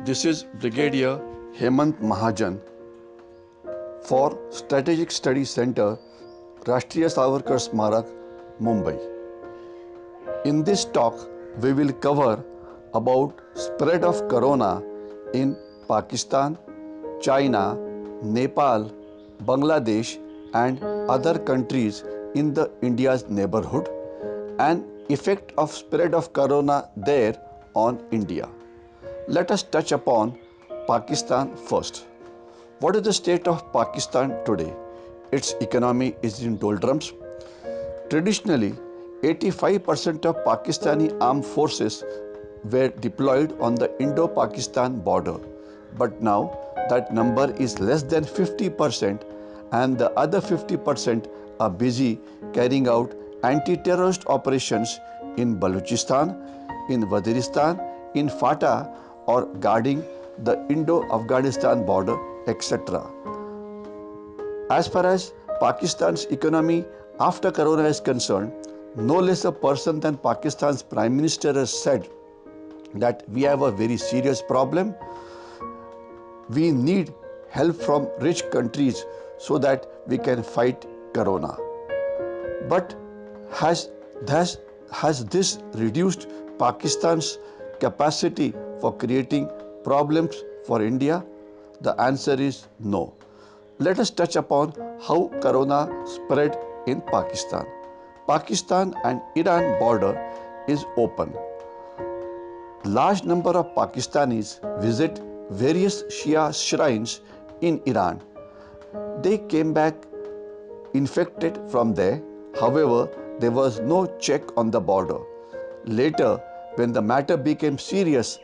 This is Brigadier Hemant Mahajan for Strategic Studies Center, Rashtriya Savarkar Smarak, Mumbai. In this talk, we will cover about spread of corona in Pakistan, China, Nepal, Bangladesh and other countries in the India's neighborhood and effect of spread of corona there on India. Let us touch upon Pakistan first. What is the state of Pakistan today? Its economy is in doldrums. Traditionally, 85% of Pakistani armed forces were deployed on the Indo-Pakistan border. But now that number is less than 50% and the other 50% are busy carrying out anti-terrorist operations in Balochistan, in Waziristan, in FATA or guarding the Indo-Afghanistan border, etc. As far as Pakistan's economy after corona is concerned, no less a person than Pakistan's Prime Minister has said that we have a very serious problem. We need help from rich countries so that we can fight corona. But has this reduced Pakistan's capacity for creating problems for India? The answer is no. Let us touch upon how corona spread in Pakistan. Pakistan and Iran border is open. Large number of Pakistanis visit various Shia shrines in Iran. They came back infected from there. However, there was no check on the border. Later, when the matter became serious,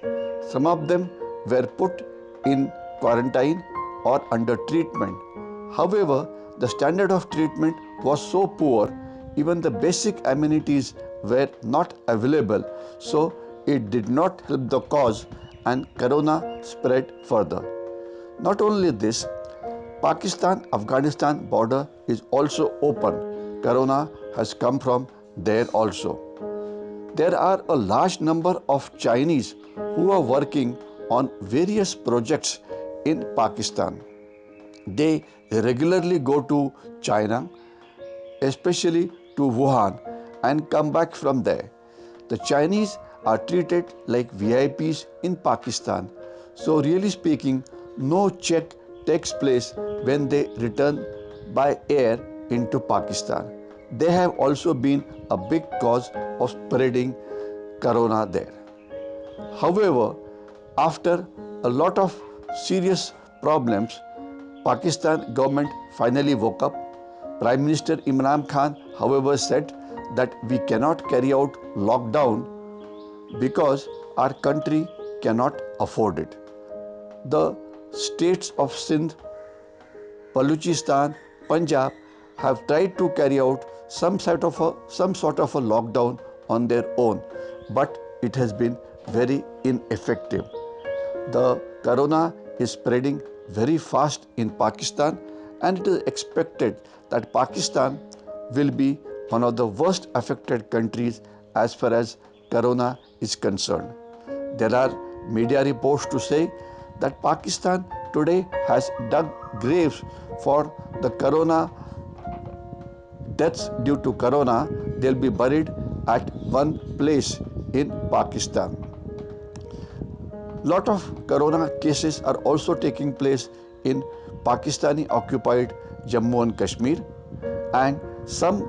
some of them were put in quarantine or under treatment. However, the standard of treatment was so poor, even the basic amenities were not available, so it did not help the cause and corona spread further. Not only this, Pakistan-Afghanistan border is also open. Corona has come from there also. There are a large number of Chinese who are working on various projects in Pakistan. They regularly go to China, especially to Wuhan, and come back from there. The Chinese are treated like VIPs in Pakistan. So really speaking, no check takes place when they return by air into Pakistan. They have also been a big cause of spreading corona there. However, after a lot of serious problems, Pakistan government finally woke up. Prime Minister Imran Khan, however, said that we cannot carry out lockdown because our country cannot afford it. The states of Sindh, Balochistan, Punjab have tried to carry out some sort of a lockdown on their own, but it has been very ineffective. The corona is spreading very fast in Pakistan, and it is expected that Pakistan will be one of the worst affected countries as far as corona is concerned. There are media reports to say that Pakistan today has dug graves for the corona deaths due to corona. They'll be buried at one place in Pakistan. Lot of corona cases are also taking place in Pakistani occupied Jammu and Kashmir, and some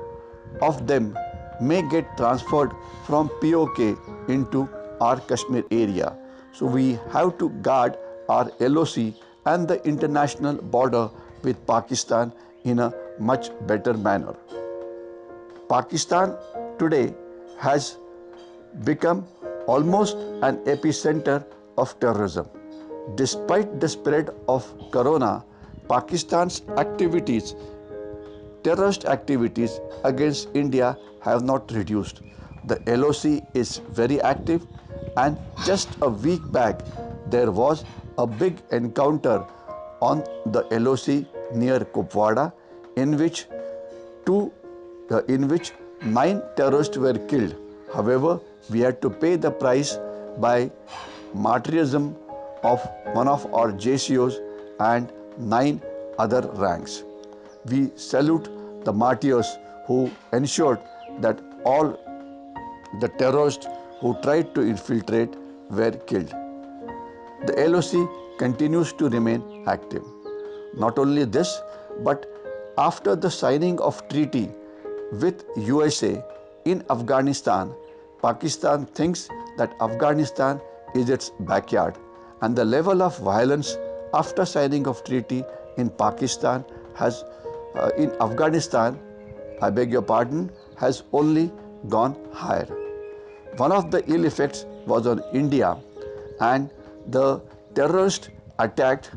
of them may get transferred from POK into our Kashmir area. So we have to guard our LOC and the international border with Pakistan in a much better manner. Pakistan today has become almost an epicenter of terrorism. Despite the spread of corona, Pakistan's activities, terrorist activities against India have not reduced. The LOC is very active, and just a week back there was a big encounter on the LOC near Kupwara in which 9 terrorists were killed. However, we had to pay the price by martyrism of one of our JCOs and 9 other ranks. We salute the martyrs who ensured that all the terrorists who tried to infiltrate were killed. The LOC continues to remain active. Not only this, but after the signing of treaty with USA in Afghanistan, Pakistan thinks that Afghanistan is its backyard, and the level of violence after signing of treaty in Pakistan has in Afghanistan, I beg your pardon, has only gone higher. One of the ill effects was on India, and the terrorists attacked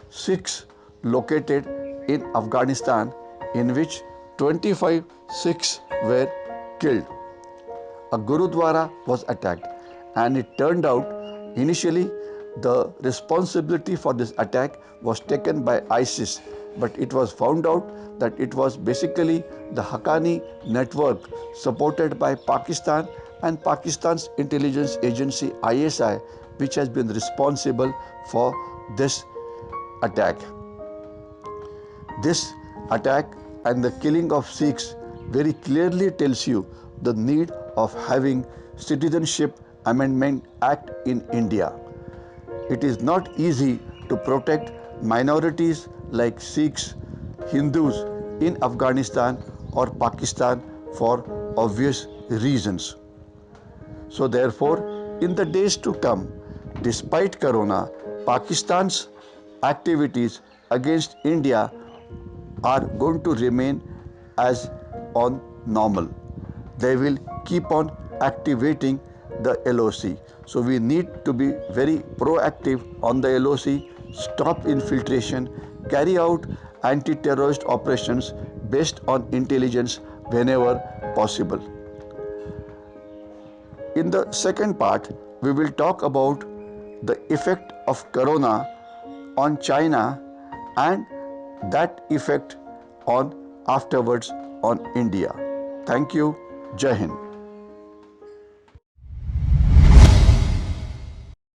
Sikhs located in Afghanistan, in which 25 Sikhs were killed. A Gurudwara was attacked, and it turned out initially the responsibility for this attack was taken by ISIS, but it was found out that it was basically the Haqqani network supported by Pakistan and Pakistan's intelligence agency ISI, which has been responsible for this attack. This attack and the killing of Sikhs very clearly tells you the need of having Citizenship Amendment Act in India. It is not easy to protect minorities like Sikhs, Hindus in Afghanistan or Pakistan for obvious reasons. So therefore, in the days to come, despite Corona, Pakistan's activities against India are going to remain as on normal. They will keep on activating the LOC. So we need to be very proactive on the LOC, stop infiltration, carry out anti-terrorist operations based on intelligence whenever possible. In the second part, we will talk about the effect of Corona on China and that effect on afterwards on India. Thank you. Jai Hind.